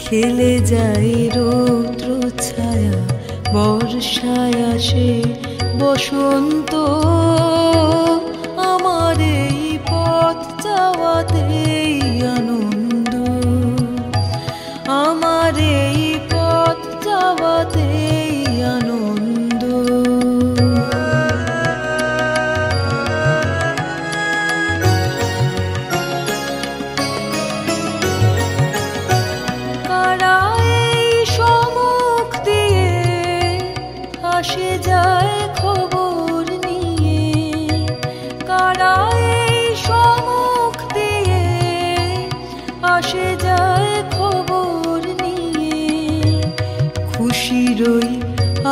খেলে যায় রৌদ্র ছায়া, বর্ষায় আসে বসন্ত। আমার এই পথ যাওয়াতেই আনন্দ, আমার এই পথ যাওয়াতেই আনন্দ। আসে যায় খবর নিয়ে, কারা এই সম্মুখ দিয়ে আসে যায় খবর নিয়ে। খুশিরই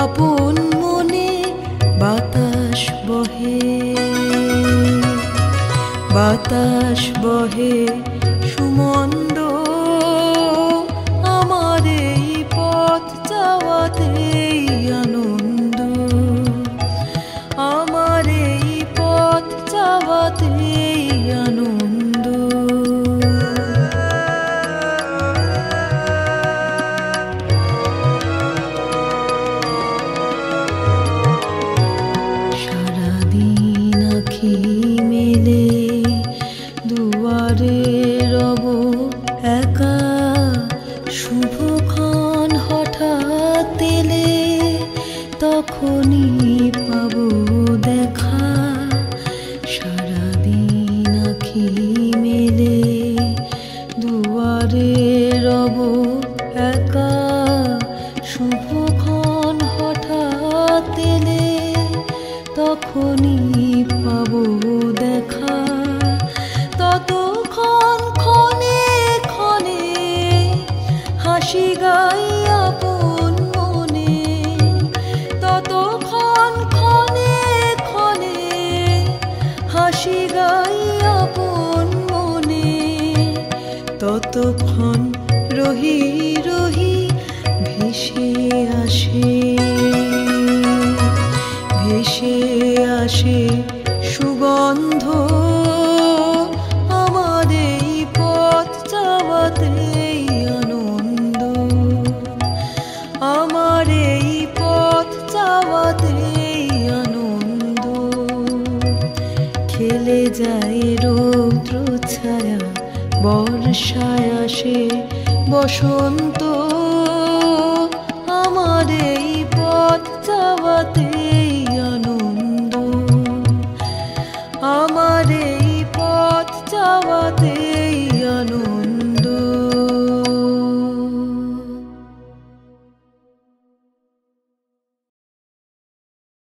আপন মনে বাতাস বহে, বাতাস বহে সুমন্দ। আমার এই পথ যাওয়াতেই আনন্দ, আমার এই পথ যাওয়াতেই আনন্দ। সারাদিন আঁখি মেলে দুয়ারে রব একা, শুভক্ষণ হঠাৎ এলে তখনই পাবো দেখা। সারাদিন আঁখি মেলে দুয়ারে রব একা, শুভক্ষণ হঠাৎ এলে তখনই পাবো দেখা। ততক্ষণ ক্ষণে ক্ষণে হাসি গাই আপন মনে, ততক্ষণ ক্ষণে ক্ষণে হাসি গাই আপন মনে। ততক্ষণ রহি রহি ভেসে আসে, ভেসে আসে সুগন্ধ। আমার এই পথ যাওয়াতেই আনন্দ, আমার এই পথ যাওয়াতেই আনন্দ। খেলে যায় রৌদ্র ছায়া, বর্ষায় আসে বসন্ত। আমার এই পথ যাওয়াতে